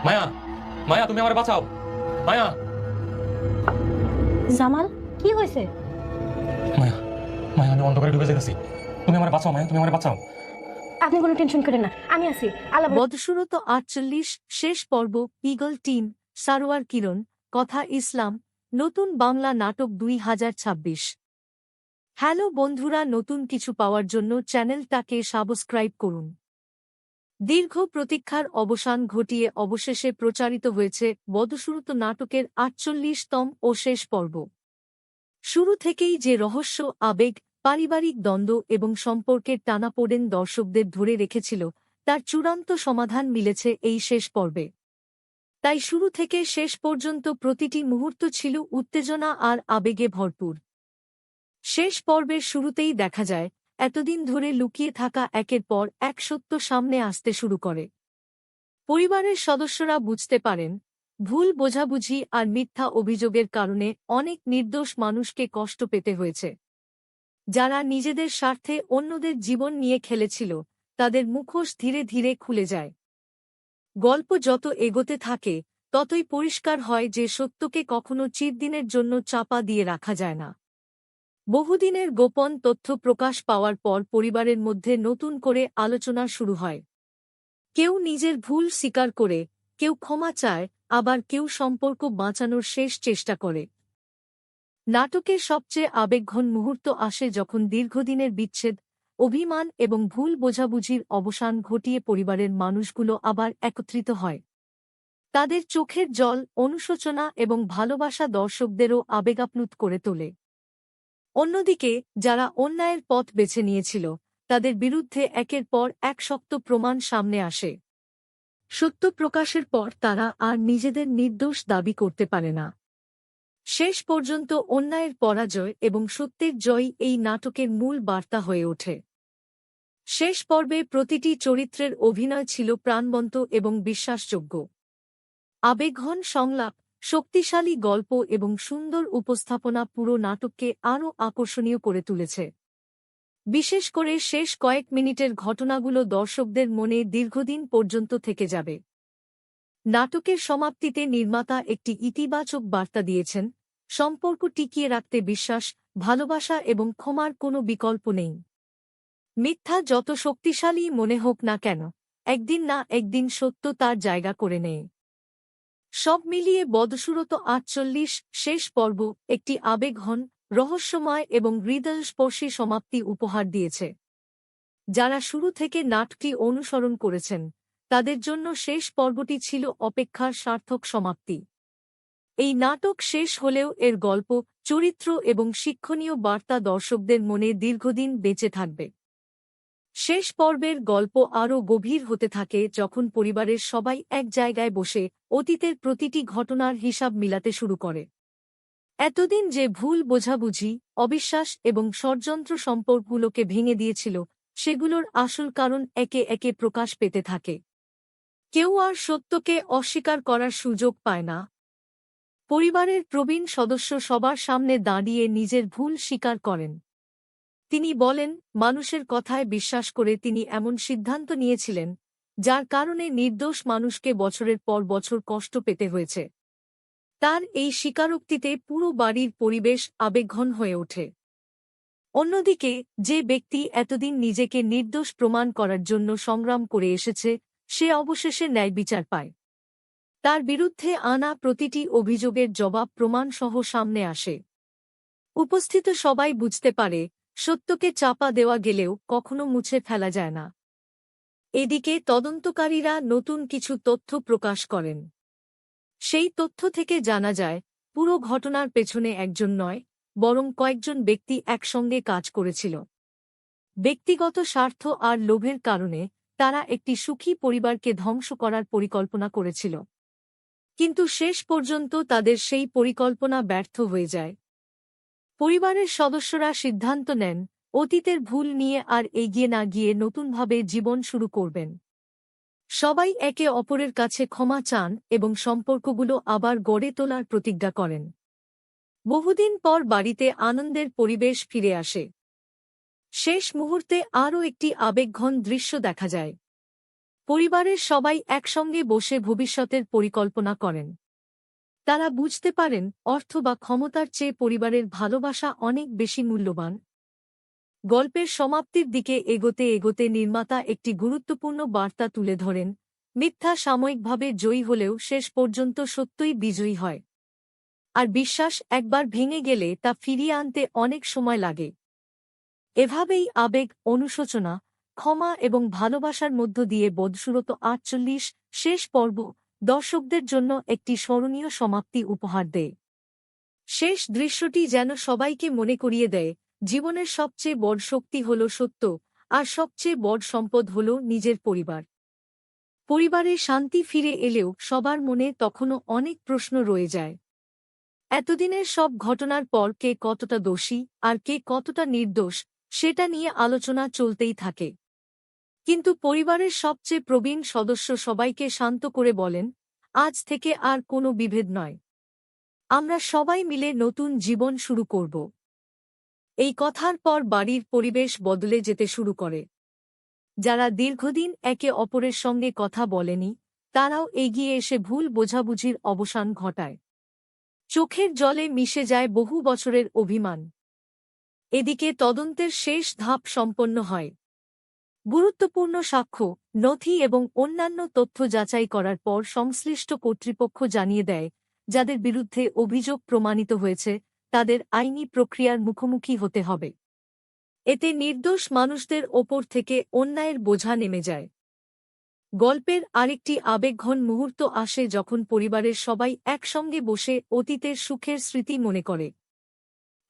মায়া, মায়া তুমি আমারে বাঁচাও। মায়া, জামাল, কি হয়েছে? মায়া, মায়া আমি অন্ধকারে ডুবে যাইতেছি। তুমি আমারে বাঁচাও মায়া, তুমি আমারে বাঁচাও। আপনি কোনো টেনশন করেন না, আমি আছি। আল্লাহ বদসুরত ৪৮ শেষ পর্ব ইগল টিম সারোয়ার কিরণ কথা ইসলাম নতুন বাংলা নাটক ২০২৬। হ্যালো বন্ধুরা, নতুন কিছু পাওয়ার জন্য চ্যানেলটাকে সাবস্ক্রাইব করুন। দীর্ঘ প্রতীক্ষার অবসান ঘটিয়ে অবশেষে প্রচারিত হয়েছে বদসুরত নাটকের ৪৮তম ও শেষ পর্ব। শুরু থেকেই যে রহস্য, আবেগ, পারিবারিক দ্বন্দ্ব এবং সম্পর্কের টানাপোড়েন দর্শকদের ধরে রেখেছিল, তার চূড়ান্ত সমাধান মিলেছে এই শেষ পর্বে। তাই শুরু থেকে শেষ পর্যন্ত প্রতিটি মুহূর্ত ছিল উত্তেজনা আর আবেগে ভরপুর। শেষ পর্বের শুরুতেই দেখা যায় এতদিন ধরে লুকিয়ে থাকা একের পর এক সত্য সামনে আসতে শুরু করে। পরিবারের সদস্যরা বুঝতে পারেন ভুল বোঝাবুঝি আর মিথ্যা অভিযোগের কারণে অনেক নির্দোষ মানুষকে কষ্ট পেতে হয়েছে। যারা নিজেদের স্বার্থে অন্যদের জীবন নিয়ে খেলেছিল, তাদের মুখোশ ধীরে ধীরে খুলে যায়। গল্প যত এগোতে থাকে ততই পরিষ্কার হয় যে সত্যকে কখনো চিরদিনের জন্য চাপা দিয়ে রাখা যায় না। বহুদিনের গোপন তথ্য প্রকাশ পাওয়ার পর পরিবারের মধ্যে নতুন করে আলোচনা শুরু হয়। কেউ নিজের ভুল স্বীকার করে, কেউ ক্ষমা চায়, আবার কেউ সম্পর্ক বাঁচানোর শেষ চেষ্টা করে। নাটকের সবচেয়ে আবেগঘন মুহূর্ত আসে যখন দীর্ঘদিনের বিচ্ছেদ, অভিমান এবং ভুল বোঝাবুঝির অবসান ঘটিয়ে পরিবারের মানুষগুলো আবার একত্রিত হয়। তাদের চোখের জল, অনুশোচনা এবং ভালোবাসা দর্শকদেরও আবেগাপ্লুত করে তোলে। অন্যদিকে যারা অন্যায়ের পথ বেছে নিয়েছিল, তাদের বিরুদ্ধে একের পর এক শক্ত প্রমাণ সামনে আসে। সত্য প্রকাশের পর তারা আর নিজেদের নির্দোষ দাবি করতে পারে না। শেষ পর্যন্ত অন্যায়ের পরাজয় এবং সত্যের জয় এই নাটকের মূল বার্তা হয়ে ওঠে। শেষ পর্বে প্রতিটি চরিত্রের অভিনয় ছিল প্রাণবন্ত এবং বিশ্বাসযোগ্য। আবেগঘন সংলাপ, শক্তিশালী গল্প এবং সুন্দর উপস্থাপনা পুরো নাটককে আরও আকর্ষণীয় করে তুলেছে। বিশেষ করে শেষ কয়েক মিনিটের ঘটনাগুলো দর্শকদের মনে দীর্ঘদিন পর্যন্ত থেকে যাবে। নাটকের সমাপ্তিতে নির্মাতা একটি ইতিবাচক বার্তা দিয়েছেন, সম্পর্ক টিকিয়ে রাখতে বিশ্বাস, ভালোবাসা এবং ক্ষমার কোনো বিকল্প নেই। মিথ্যা যত শক্তিশালী মনে হোক না কেন, একদিন না একদিন সত্য তার জায়গা করে নেয়। সব মিলিয়ে বদসুরত ৪৮ শেষ পর্ব একটি আবেগঘন, রহস্যময় এবং হৃদয়স্পর্শী সমাপ্তি উপহার দিয়েছে। যারা শুরু থেকে নাটকটি অনুসরণ করেছেন, তাদের জন্য শেষ পর্বটি ছিল অপেক্ষার সার্থক সমাপ্তি। এই নাটক শেষ হলেও এর গল্প, চরিত্র এবং শিক্ষণীয় বার্তা দর্শকদের মনে দীর্ঘদিন বেঁচে থাকবে। শেষ পর্বের গল্প আরও গভীর হতে থাকে যখন পরিবারের সবাই এক জায়গায় বসে অতীতের প্রতিটি ঘটনার হিসাব মিলাতে শুরু করে। এতদিন যে ভুল বোঝাবুঝি, অবিশ্বাস এবং ষড়যন্ত্র সম্পর্কগুলোকে ভেঙে দিয়েছিল, সেগুলোর আসল কারণ একে একে প্রকাশ পেতে থাকে। কেউ আর সত্যকে অস্বীকার করার সুযোগ পায় না। পরিবারের প্রবীণ সদস্য সবার সামনে দাঁড়িয়ে নিজের ভুল স্বীকার করেন। তিনি বলেন, মানুষের কথায় বিশ্বাস করে তিনি এমন সিদ্ধান্ত নিয়েছিলেন, যার কারণে নির্দোষ মানুষকে বছরের পর বছর কষ্ট পেতে হয়েছে। তার এই স্বীকারোক্তিতে পুরো বাড়ির পরিবেশ আবেগঘন হয়ে ওঠে। অন্যদিকে যে ব্যক্তি এতদিন নিজেকে নির্দোষ প্রমাণ করার জন্য সংগ্রাম করে এসেছে, সে অবশেষে ন্যায়বিচার পায়। তার বিরুদ্ধে আনা প্রতিটি অভিযোগের জবাব প্রমাণসহ সামনে আসে। উপস্থিত সবাই বুঝতে পারে, সত্যকে চাপা দেওয়া গেলেও কখনো মুছে ফেলা যায় না। এদিকে তদন্তকারীরা নতুন কিছু তথ্য প্রকাশ করেন। সেই তথ্য থেকে জানা যায়, পুরো ঘটনার পেছনে একজন নয়, বরং কয়েকজন ব্যক্তি একসঙ্গে কাজ করেছিল। ব্যক্তিগত স্বার্থ আর লোভের কারণে তারা একটি সুখী পরিবারকে ধ্বংস করার পরিকল্পনা করেছিল। কিন্তু শেষ পর্যন্ত তাদের সেই পরিকল্পনা ব্যর্থ হয়ে যায়। পরিবারের সদস্যরা সিদ্ধান্ত নেন, অতীতের ভুল নিয়ে আর এগিয়ে না গিয়ে নতুনভাবে জীবন শুরু করবেন। সবাই একে অপরের কাছে ক্ষমা চান এবং সম্পর্কগুলো আবার গড়ে তোলার প্রতিজ্ঞা করেন। বহুদিন পর বাড়িতে আনন্দের পরিবেশ ফিরে আসে। শেষ মুহূর্তে আরও একটি আবেগঘন দৃশ্য দেখা যায়। পরিবারের সবাই একসঙ্গে বসে ভবিষ্যতের পরিকল্পনা করেন। তারা বুঝতে পারেন অর্থ বা ক্ষমতার চেয়ে পরিবারের ভালোবাসা অনেক বেশি মূল্যবান। গল্পের সমাপ্তির দিকে এগোতে এগোতে নির্মাতা একটি গুরুত্বপূর্ণ বার্তা তুলে ধরেন, মিথ্যা সাময়িকভাবে জয়ী হলেও শেষ পর্যন্ত সত্যই বিজয়ী হয়। আর বিশ্বাস একবার ভেঙে গেলে তা ফিরিয়ে আনতে অনেক সময় লাগে। এভাবেই আবেগ, অনুশোচনা, ক্ষমা এবং ভালোবাসার মধ্য দিয়ে বদসুরত ৪৮ শেষ পর্ব দর্শকদের জন্য একটি স্মরণীয় সমাপ্তি উপহার দেয়। শেষ দৃশ্যটি যেন সবাইকে মনে করিয়ে দেয়, জীবনের সবচেয়ে বড় শক্তি হল সত্য, আর সবচেয়ে বড় সম্পদ হল নিজের পরিবার। পরিবারে শান্তি ফিরে এলেও সবার মনে তখনও অনেক প্রশ্ন রয়ে যায়। এতদিনের সব ঘটনার পর কে কতটা দোষী আর কে কতটা নির্দোষ সেটা নিয়ে আলোচনা চলতেই থাকে। কিন্তু পরিবারের সবচেয়ে প্রবীণ সদস্য সবাইকে শান্ত করে বলেন, আজ থেকে আর কোনো বিভেদ নয়। আমরা সবাই মিলে নতুন জীবন শুরু করব। এই কথার পর বাড়ির পরিবেশ বদলে যেতে শুরু করে। যারা দীর্ঘদিন একে অপরের সঙ্গে কথা বলেনি, তারাও এগিয়ে এসে ভুল বোঝাবুঝির অবসান ঘটায়। চোখের জলে মিশে যায় বহু বছরের অভিমান। এদিকে তদন্তের শেষ ধাপ সম্পন্ন হয়। গুরুত্বপূর্ণ সাক্ষ্য, নথি এবং অন্যান্য তথ্য যাচাই করার পর সংশ্লিষ্ট কর্তৃপক্ষ জানিয়ে দেয়, যাদের বিরুদ্ধে অভিযোগ প্রমাণিত হয়েছে তাদের আইনি প্রক্রিয়ার মুখোমুখি হতে হবে। এতে নির্দোষ মানুষদের ওপর থেকে অন্যায়ের বোঝা নেমে যায়। গল্পের আরেকটি আবেগঘন মুহূর্ত আসে যখন পরিবারের সবাই একসঙ্গে বসে অতীতের সুখের স্মৃতি মনে করে।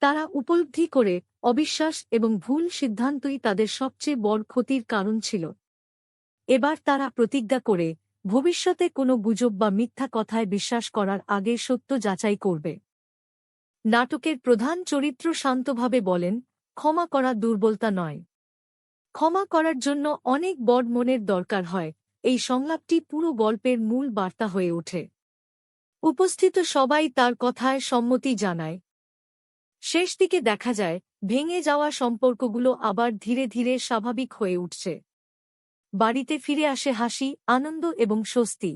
তারা উপলব্ধি করে অবিশ্বাস এবং ভুল সিদ্ধান্তই তাদের সবচেয়ে বড় ক্ষতির কারণ ছিল। এবার তারা প্রতিজ্ঞা করে ভবিষ্যতে কোনো গুজব বা মিথ্যা কথায় বিশ্বাস করার আগে সত্য যাচাই করবে। নাটকের প্রধান চরিত্র শান্তভাবে বলেন, ক্ষমা করা দুর্বলতা নয়। ক্ষমা করার জন্য অনেক বড় মনের দরকার হয়। এই সংলাপটি পুরো গল্পের মূল বার্তা হয়ে ওঠে। উপস্থিত সবাই তার কথায় সম্মতি জানায়। শেষ দিকে দেখা যায়, ভেঙে যাওয়া সম্পর্কগুলো আবার ধীরে ধীরে স্বাভাবিক হয়ে উঠছে। বাড়িতে ফিরে আসে হাসি, আনন্দ এবং স্বস্তি।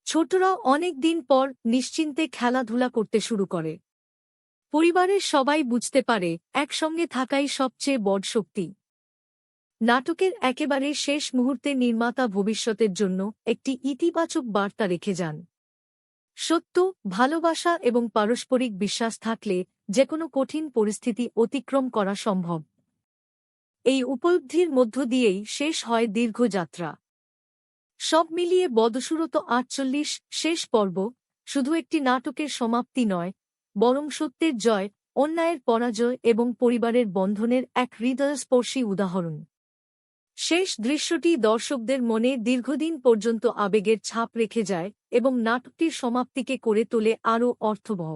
ছোটরাও অনেক দিন পর নিশ্চিন্তে খেলাধুলা করতে শুরু করে। পরিবারের সবাই বুঝতে পারে একসঙ্গে থাকাই সবচেয়ে বড় শক্তি। নাটকের একেবারে শেষ মুহূর্তে নির্মাতা ভবিষ্যতের জন্য একটি ইতিবাচক বার্তা রেখে যান। সত্য, ভালোবাসা এবং পারস্পরিক বিশ্বাস থাকলে যেকোনো কঠিন পরিস্থিতি অতিক্রম করা সম্ভব। এই উপলব্ধির মধ্য দিয়েই শেষ হয় দীর্ঘ যাত্রা। সব মিলিয়ে বদসুরত ৪৮ শেষ পর্ব শুধু একটি নাটকের সমাপ্তি নয়, বরং সত্যের জয়, অন্যায়ের পরাজয় এবং পরিবারের বন্ধনের এক হৃদয়স্পর্শী উদাহরণ। শেষ দৃশ্যটি দর্শকদের মনে দীর্ঘদিন পর্যন্ত আবেগের ছাপ রেখে যায় এবং নাটকটির সমাপ্তিকে করে তোলে আরও অর্থবহ।